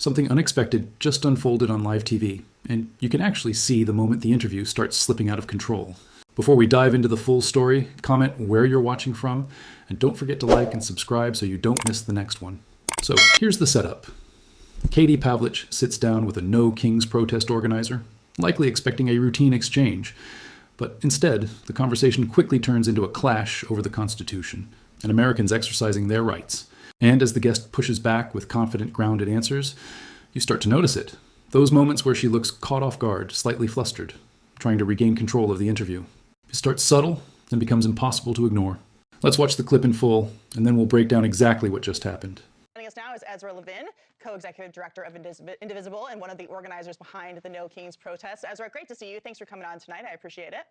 Something unexpected just unfolded on live TV, and you can actually see the moment the interview starts slipping out of control. Before we dive into the full story, comment where you're watching from, and don't forget to like and subscribe so you don't miss the next one. So here's the setup. Katie Pavlich sits down with a No Kings protest organizer, likely expecting a routine exchange. But instead, the conversation quickly turns into a clash over the Constitution and Americans exercising their rights. And as the guest pushes back with confident, grounded answers, you start to notice it. Those moments where she looks caught off guard, slightly flustered, trying to regain control of the interview. It starts subtle and becomes impossible to ignore. Let's watch the clip in full, and then we'll break down exactly what just happened. Joining us now is Ezra Levin, co-executive director of Indivisible and one of the organizers behind the No Kings protests. Ezra, great to see you. Thanks for coming on tonight. I appreciate it.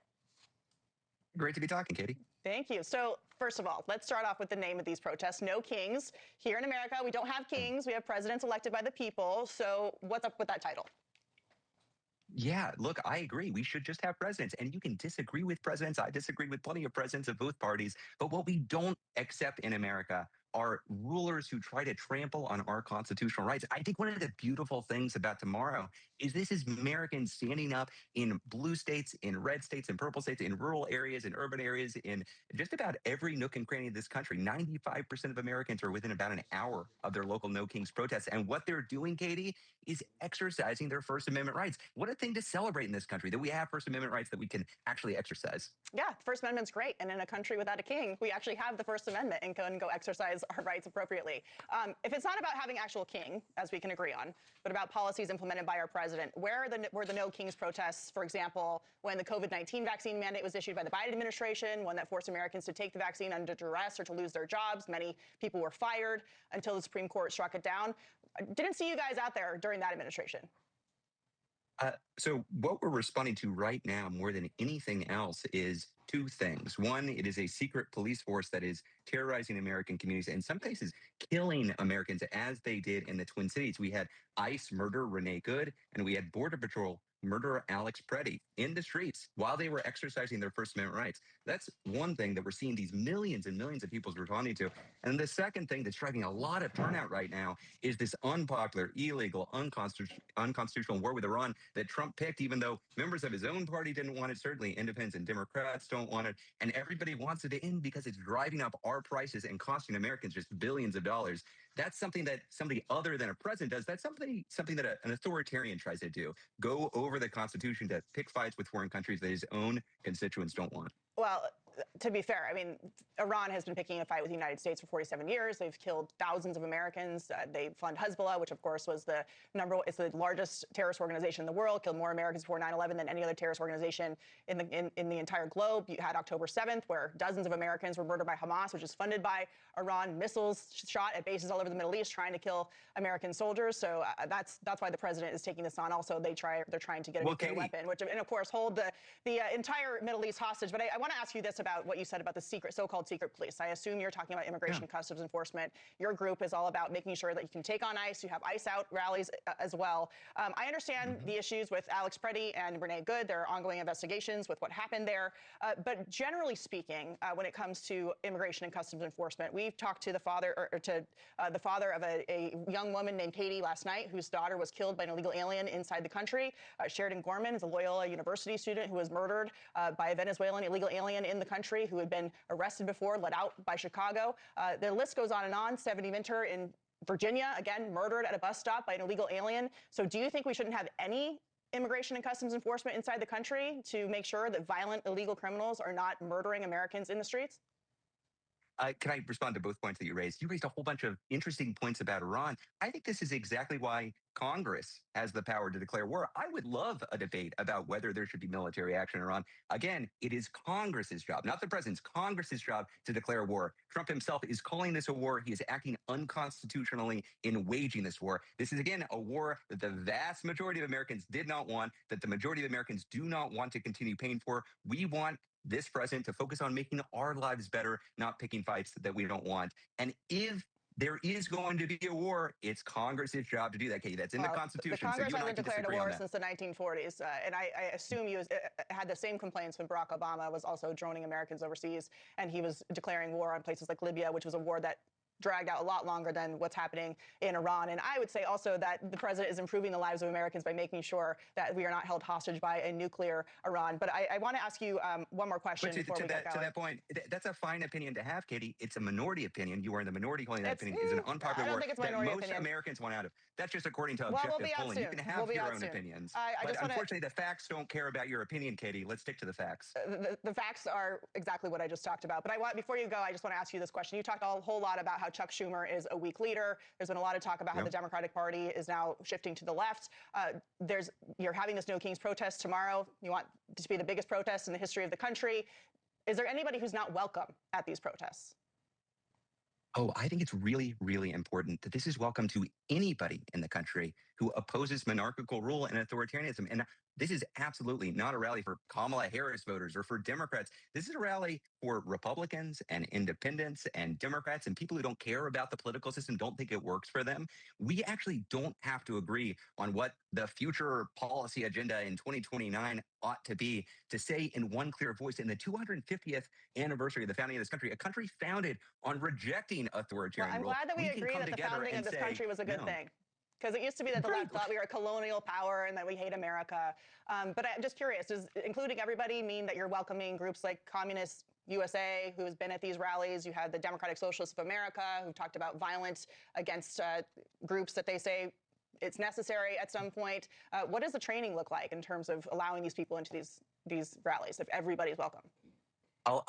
Great to be talking, Katie. Thank you. So first of all, let's start off with the name of these protests, No Kings. Here in America, we don't have kings. We have presidents elected by the people. So what's up with that title? Yeah, look, I agree. We should just have presidents. And you can disagree with presidents. I disagree with plenty of presidents of both parties. But what we don't accept in America are rulers who try to trample on our constitutional rights. I think one of the beautiful things about tomorrow is this is Americans standing up in blue states, in red states, in purple states, in rural areas, in urban areas, in just about every nook and cranny of this country. 95% of Americans are within about an hour of their local No Kings protests. And what they're doing, Katie, is exercising their First Amendment rights. What a thing to celebrate in this country, that we have First Amendment rights that we can actually exercise. Yeah, the First Amendment's great. And in a country without a king, we actually have the First Amendment and can go exercise our rights appropriately. If it's not about having actual king, as we can agree on, but about policies implemented by our president, where were the No Kings protests, for example, when the COVID-19 vaccine mandate was issued by the Biden administration, one that forced Americans to take the vaccine under duress or to lose their jobs? Many people were fired until the Supreme Court struck it down. Didn't see you guys out there during that administration. So what we're responding to right now more than anything else is two things. One, it is a secret police force that is terrorizing American communities, and in some cases killing Americans, as they did in the Twin Cities. We had ICE murder Renee Good, and we had Border Patrol murder Alex Preddy in the streets while they were exercising their First Amendment rights. That's one thing that we're seeing these millions and millions of people responding to. And the second thing that's driving a lot of turnout right now is this unpopular, illegal, unconstitutional war with Iran that Trump picked, even though members of his own party didn't want it. Certainly independents and Democrats don't want it. And everybody wants it to end because it's driving up our prices and costing Americans just billions of dollars. That's something that somebody other than a president does. That's something that an authoritarian tries to do. Go over the Constitution to pick fights with foreign countries that his own constituents don't want. Well, to be fair, I mean, Iran has been picking a fight with the United States for 47 years. They've killed thousands of Americans. They fund Hezbollah, which of course was it's the largest terrorist organization in the world, killed more Americans before 9/11 than any other terrorist organization in the entire globe. You had October 7th, where dozens of Americans were murdered by Hamas, which is funded by Iran. Missiles shot at bases all over the Middle East, trying to kill American soldiers. So that's why the president is taking this on. Also, they're trying to get a nuclear weapon, and of course hold the entire Middle East hostage. But I want to ask you this about what you said about the so-called secret police. I assume you're talking about immigration customs enforcement. Your group is all about making sure that you can take on ICE. You have ICE out rallies as well. I understand the issues with Alex Preddy and Renee Good. There are ongoing investigations with what happened there. But generally speaking, when it comes to immigration and customs enforcement, we've talked to the father the father of a young woman named Katie last night, whose daughter was killed by an illegal alien inside the country. Sheridan Gorman is a Loyola University student who was murdered by a Venezuelan illegal alien in the country who had been arrested before, let out by Chicago. The list goes on and on. 70 Minter in Virginia, again, murdered at a bus stop by an illegal alien. So do you think we shouldn't have any immigration and customs enforcement inside the country to make sure that violent illegal criminals are not murdering Americans in the streets? Can I respond to both points that you raised? You raised a whole bunch of interesting points about Iran. I think this is exactly why Congress has the power to declare war. I would love a debate about whether there should be military action in Iran. Again, it is Congress's job, not the president's, Congress's job to declare war. Trump himself is calling this a war. He is acting unconstitutionally in waging this war. This is, again, a war that the vast majority of Americans did not want, that the majority of Americans do not want to continue paying for. We want this president to focus on making our lives better, not picking fights that we don't want. And if there is going to be a war, it's Congress's job to do that, Katie. That's in the Constitution. The Congress so hasn't declared a war since the 1940s. And I assume you had the same complaints when Barack Obama was also droning Americans overseas, and he was declaring war on places like Libya, which was a war that dragged out a lot longer than what's happening in Iran. And I would say also that the president is improving the lives of Americans by making sure that we are not held hostage by a nuclear Iran. But I want to ask you one more question before we get going. To that point, that's a fine opinion to have, Katie. It's a minority opinion. You are in the minority holding that opinion. Is an unpopular war that most Americans want out of. That's just according to objective polling. You can have your own opinions. But unfortunately, the facts don't care about your opinion, Katie. Let's stick to the facts. The facts are exactly what I just talked about. But before you go, I just want to ask you this question. You talked a whole lot about how Chuck Schumer is a weak leader. There's been a lot of talk about how the Democratic Party is now shifting to the left. You're having this No Kings protest tomorrow. You want it to be the biggest protest in the history of the country. Is there anybody who's not welcome at these protests? Oh, I think it's really, really important that this is welcome to anybody in the country who opposes monarchical rule and authoritarianism. And this is absolutely not a rally for Kamala Harris voters or for Democrats. This is a rally for Republicans and independents and Democrats and people who don't care about the political system, don't think it works for them. We actually don't have to agree on what the future policy agenda in 2029 ought to be to say in one clear voice in the 250th anniversary of the founding of this country, a country founded on rejecting authoritarian rule. I'm glad that we agree that the founding of this country was a good thing. Because it used to be that the left thought we were a colonial power and that we hate America. But I'm just curious, does including everybody mean that you're welcoming groups like Communist USA, who's been at these rallies? You had the Democratic Socialists of America, who talked about violence against groups that they say it's necessary at some point. What does the training look like in terms of allowing these people into these rallies, if everybody's welcome?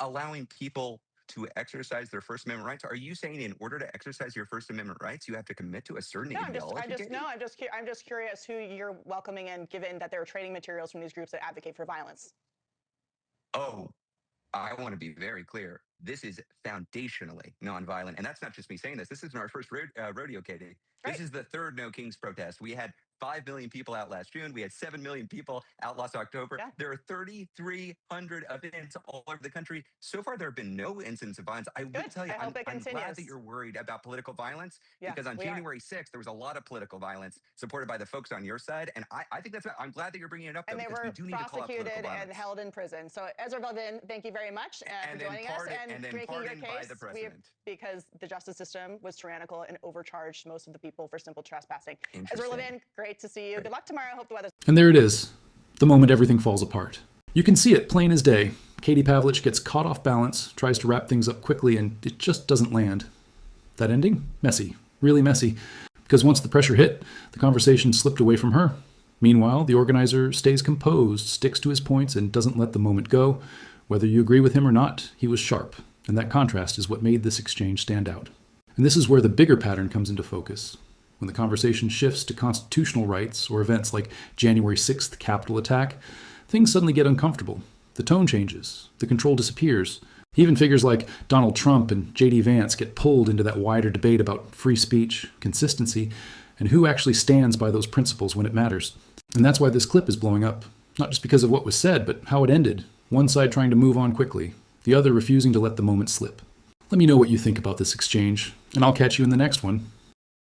Allowing people to exercise their First Amendment rights? Are you saying in order to exercise your First Amendment rights, you have to commit to a certain ideology? I'm just curious who you're welcoming in, given that there are training materials from these groups that advocate for violence. Oh, I want to be very clear. This is foundationally nonviolent. And that's not just me saying this. This isn't our first rodeo, Katie. This is the third No Kings protest. We had 5 million people out last June. We had 7 million people out last October. Yeah. There are 3,300 events all over the country. So far, there have been no incidents of violence. I will tell you, I'm glad that you're worried about political violence, because on January 6th, there was a lot of political violence supported by the folks on your side. And I think I'm glad that you're bringing it up, though, because we do need to call out political violence. And held in prison. So Ezra Levin, thank you very much for joining us and making your case. By the president. Because the justice system was tyrannical and overcharged most of the people for simple trespassing. Ezra Levin, great to see you. Good luck tomorrow. Hope the weather's... And there it is, the moment everything falls apart. You can see it plain as day. Katie Pavlich gets caught off balance, tries to wrap things up quickly, and it just doesn't land. That ending? Messy. Really messy. Because once the pressure hit, the conversation slipped away from her. Meanwhile, the organizer stays composed, sticks to his points, and doesn't let the moment go. Whether you agree with him or not, he was sharp. And that contrast is what made this exchange stand out. And this is where the bigger pattern comes into focus. When the conversation shifts to constitutional rights or events like January 6th Capitol attack, things suddenly get uncomfortable. The tone changes. The control disappears. Even figures like Donald Trump and J.D. Vance get pulled into that wider debate about free speech, consistency, and who actually stands by those principles when it matters. And that's why this clip is blowing up. Not just because of what was said, but how it ended. One side trying to move on quickly, the other refusing to let the moment slip. Let me know what you think about this exchange, and I'll catch you in the next one.